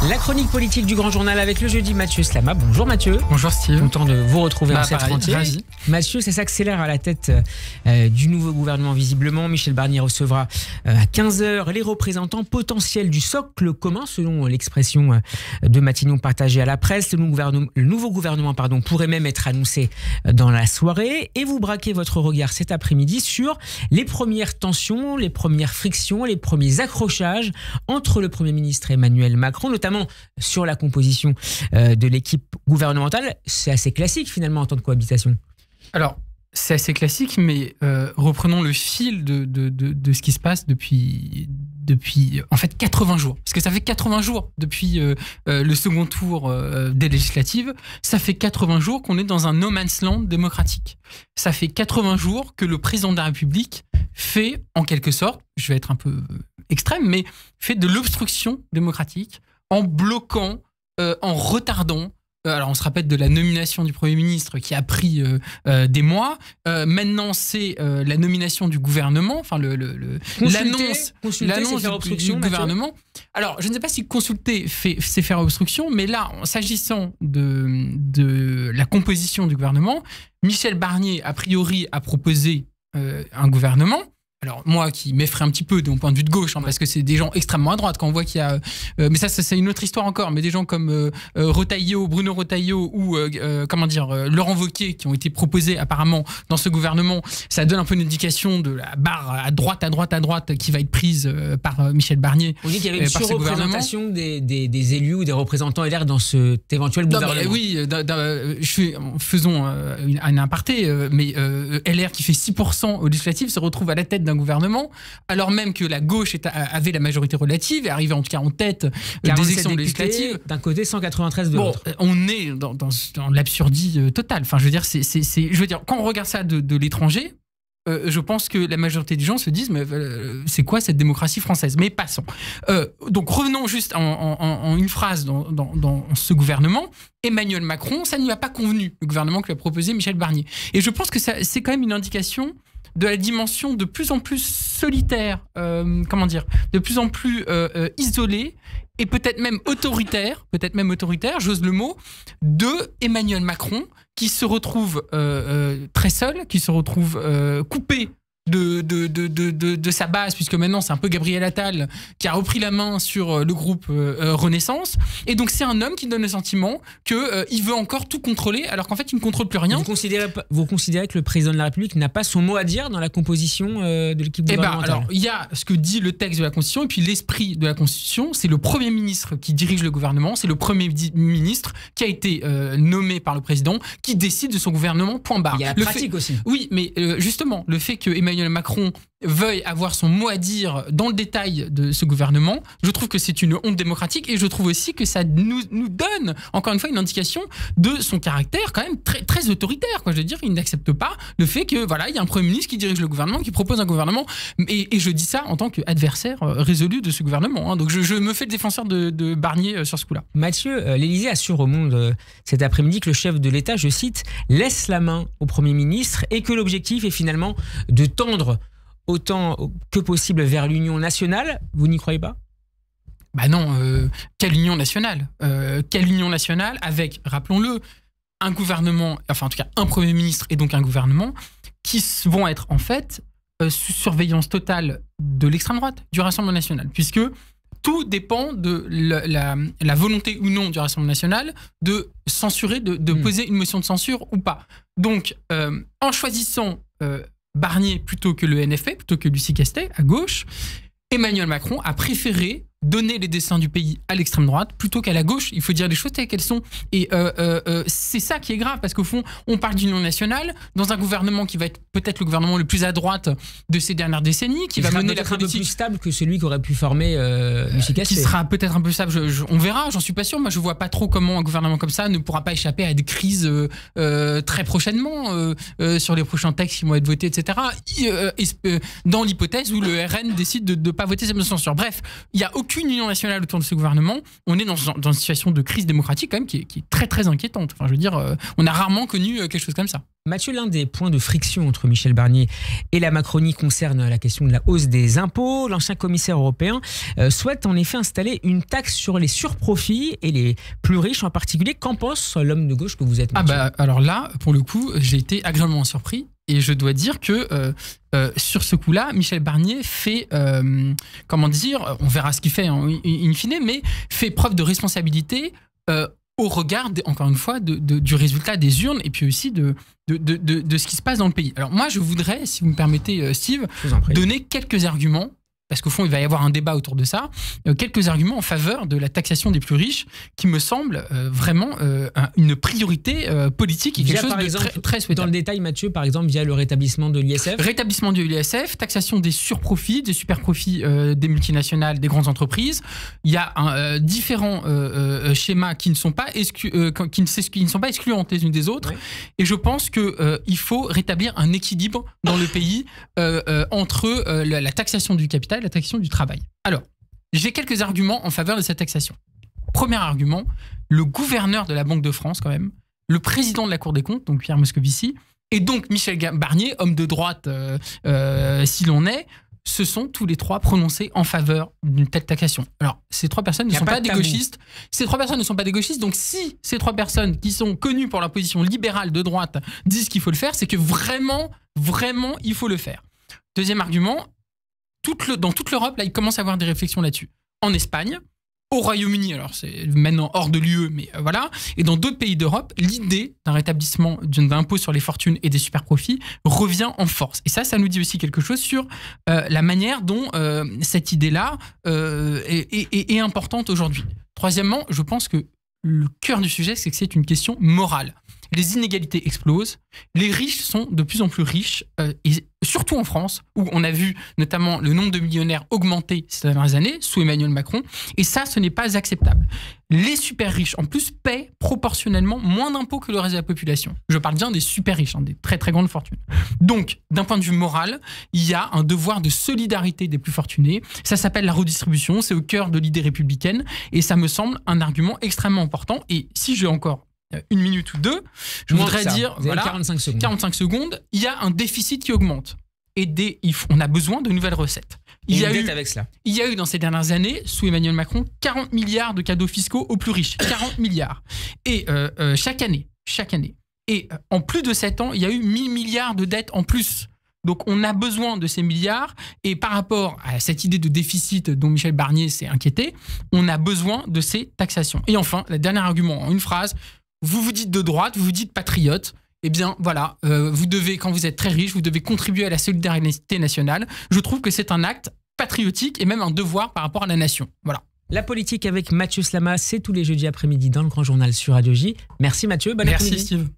La chronique politique du Grand Journal avec le jeudi Mathieu Slama. Bonjour Mathieu. Bonjour Steve. Content de vous retrouver en cette pareil, rentrée. ravi. Mathieu, ça s'accélère à la tête du nouveau gouvernement visiblement. Michel Barnier recevra à 15h les représentants potentiels du socle commun, selon l'expression de Matignon partagée à la presse. Le nouveau gouvernement pourrait même être annoncé dans la soirée. Et vous braquez votre regard cet après-midi sur les premières tensions, les premières frictions, les premiers accrochages entre le Premier ministre Emmanuel Macron, notamment sur la composition de l'équipe gouvernementale. C'est assez classique finalement en temps de cohabitation. Alors, c'est assez classique, mais reprenons le fil de ce qui se passe depuis en fait 80 jours. Parce que ça fait 80 jours depuis le second tour des législatives. Ça fait 80 jours qu'on est dans un no man's land démocratique. Ça fait 80 jours que le président de la République fait, en quelque sorte, je vais être un peu extrême, mais fait de l'obstruction démocratique en bloquant, en retardant. Alors on se rappelle de la nomination du Premier ministre qui a pris des mois. Maintenant c'est la nomination du gouvernement, enfin l'annonce du gouvernement. Alors je ne sais pas si consulter c'est faire obstruction, mais là s'agissant de la composition du gouvernement, Michel Barnier a priori a proposé un gouvernement. Alors moi qui m'effraie un petit peu de mon point de vue de gauche, parce que c'est des gens extrêmement à droite quand on voit qu'il y a... mais ça c'est une autre histoire encore, mais des gens comme Bruno Retailleau ou Laurent Wauquiez qui ont été proposés apparemment dans ce gouvernement, ça donne un peu une indication de la barre à droite qui va être prise par Michel Barnier. On dit qu'il y avait une surreprésentation des élus ou des représentants LR dans cet éventuel gouvernement. Oui, faisons un aparté, mais LR qui fait 6% aux législatives se retrouve à la tête d'un gouvernement, alors même que la gauche avait la majorité relative et arrivait en tout cas en tête des élections législatives. D'un côté, 193 de l'autre. On est dans l'absurdie totale. Enfin, je veux dire, quand on regarde ça de l'étranger, je pense que la majorité des gens se disent mais c'est quoi cette démocratie française? Mais passons. Donc revenons juste en une phrase dans ce gouvernement. Emmanuel Macron, ça ne lui a pas convenu, le gouvernement que lui a proposé Michel Barnier. Et je pense que c'est quand même une indication de la dimension de plus en plus solitaire, de plus en plus isolée et peut-être même autoritaire, j'ose le mot, de Emmanuel Macron qui se retrouve très seul, qui se retrouve coupé de sa base, puisque maintenant c'est un peu Gabriel Attal qui a repris la main sur le groupe Renaissance, et donc c'est un homme qui donne le sentiment qu'il veut encore tout contrôler alors qu'en fait il ne contrôle plus rien. Vous considérez que le président de la République n'a pas son mot à dire dans la composition de l'équipe gouvernementale? Alors il y a ce que dit le texte de la Constitution et puis l'esprit de la Constitution, c'est le Premier ministre qui dirige le gouvernement, c'est le Premier ministre qui a été nommé par le président qui décide de son gouvernement, point barre. Il y a la pratique aussi. Oui, mais justement, le fait que Emmanuel Macron veuille avoir son mot à dire dans le détail de ce gouvernement, je trouve que c'est une honte démocratique et je trouve aussi que ça nous donne encore une fois une indication de son caractère quand même très, très autoritaire. Je veux dire, il n'accepte pas le fait que il y a un Premier ministre qui dirige le gouvernement, qui propose un gouvernement, et je dis ça en tant qu'adversaire résolu de ce gouvernement. Donc je me fais le défenseur de Barnier sur ce coup-là. Mathieu, l'Élysée assure au Monde cet après-midi que le chef de l'État, je cite, laisse la main au Premier ministre et que l'objectif est finalement de tendre autant que possible vers l'union nationale. Vous n'y croyez pas? Non, quelle union nationale? Quelle union nationale avec, rappelons-le, un gouvernement, enfin en tout cas un Premier ministre et donc un gouvernement qui vont être en fait sous surveillance totale de l'extrême droite, du Rassemblement national, puisque tout dépend de la volonté ou non du Rassemblement national de censurer, de poser une motion de censure ou pas. Donc, en choisissant Barnier plutôt que le NFP, plutôt que Lucie Castet, à gauche, Emmanuel Macron a préféré donner les destins du pays à l'extrême droite plutôt qu'à la gauche. Il faut dire les choses telles qu'elles sont. Et c'est ça qui est grave, parce qu'au fond, on parle d'union nationale dans un gouvernement qui va être peut-être le gouvernement le plus à droite de ces dernières décennies, qui va mener la politique... un peu plus stable que celui qu'aurait pu former Lucie Castet. Qui sera peut-être un peu stable, on verra, j'en suis pas sûr. Moi, je vois pas trop comment un gouvernement comme ça ne pourra pas échapper à des crises très prochainement sur les prochains textes qui vont être votés, etc. Dans l'hypothèse où le RN décide de ne pas voter cette motion de censure. Bref, il y a aucune aucune union nationale autour de ce gouvernement. On est dans une situation de crise démocratique quand même qui est très très inquiétante. Enfin, je veux dire, on a rarement connu quelque chose comme ça. Mathieu, l'un des points de friction entre Michel Barnier et la Macronie concerne la question de la hausse des impôts. L'ancien commissaire européen souhaite en effet installer une taxe sur les surprofits et les plus riches en particulier. Qu'en pense l'homme de gauche que vous êtes, Mathieu ? Alors là, pour le coup, j'ai été agréablement surpris. Et je dois dire que sur ce coup-là, Michel Barnier fait, comment dire, on verra ce qu'il fait in fine, mais fait preuve de responsabilité au regard, encore une fois, du résultat des urnes et puis aussi de ce qui se passe dans le pays. Alors moi, je voudrais, si vous me permettez, Steve, donner quelques arguments, parce qu'au fond, il va y avoir un débat autour de ça, quelques arguments en faveur de la taxation des plus riches, qui me semble vraiment une priorité politique et quelque chose de très souhaitable. Dans le détail, Mathieu, par exemple, via le rétabllement de l'ISF. Rétablissement de l'ISF, taxation des surprofits, des superprofits des multinationales, des grandes entreprises. Il y a différents schémas qui ne sont pas excluantes les unes des autres. Oui. Et je pense qu'il faut rétablir un équilibre dans le pays entre la taxation du capital, la taxation du travail. Alors, j'ai quelques arguments en faveur de cette taxation. Premier argument, le gouverneur de la Banque de France, quand même, le président de la Cour des comptes, donc Pierre Moscovici, et donc Michel Barnier, homme de droite si l'on est, se sont tous les trois prononcés en faveur d'une telle taxation. Alors, ces trois personnes ne sont pas des gauchistes. Ces trois personnes ne sont pas des gauchistes. Donc, si ces trois personnes qui sont connues pour leur position libérale de droite disent qu'il faut le faire, c'est que vraiment, vraiment, il faut le faire. Deuxième argument, dans toute l'Europe, là, il commence à avoir des réflexions là-dessus. En Espagne, au Royaume-Uni, alors c'est maintenant hors de l'UE, mais voilà, et dans d'autres pays d'Europe, l'idée d'un rétablissement d'un impôt sur les fortunes et des superprofits revient en force. Et ça nous dit aussi quelque chose sur la manière dont cette idée-là est importante aujourd'hui. Troisièmement, je pense que le cœur du sujet, c'est que c'est une question morale. Les inégalités explosent, les riches sont de plus en plus riches, et surtout en France, où on a vu notamment le nombre de millionnaires augmenter ces dernières années, sous Emmanuel Macron, et ça, ce n'est pas acceptable. Les super riches, en plus, paient proportionnellement moins d'impôts que le reste de la population. Je parle bien des super riches, des très très grandes fortunes. Donc, d'un point de vue moral, il y a un devoir de solidarité des plus fortunés. Ça s'appelle la redistribution, c'est au cœur de l'idée républicaine, et ça me semble un argument extrêmement important. Et si j'ai encore une minute ou deux, je voudrais dire, voilà, 45 secondes. 45 secondes, il y a un déficit qui augmente. Et on a besoin de nouvelles recettes. Il y a eu dans ces dernières années, sous Emmanuel Macron, 40 milliards de cadeaux fiscaux aux plus riches. 40 milliards. Et chaque année. Et en plus de 7 ans, il y a eu 1000 milliards de dettes en plus. Donc on a besoin de ces milliards. Et par rapport à cette idée de déficit dont Michel Barnier s'est inquiété, on a besoin de ces taxations. Et enfin, le dernier argument en une phrase, vous vous dites de droite, vous vous dites patriote. Eh bien, voilà, vous devez, quand vous êtes très riche, vous devez contribuer à la solidarité nationale. Je trouve que c'est un acte patriotique et même un devoir par rapport à la nation. Voilà. La politique avec Mathieu Slama, c'est tous les jeudis après-midi dans le Grand Journal sur Radio J. Merci Mathieu, bonne après-midi. Merci Steve.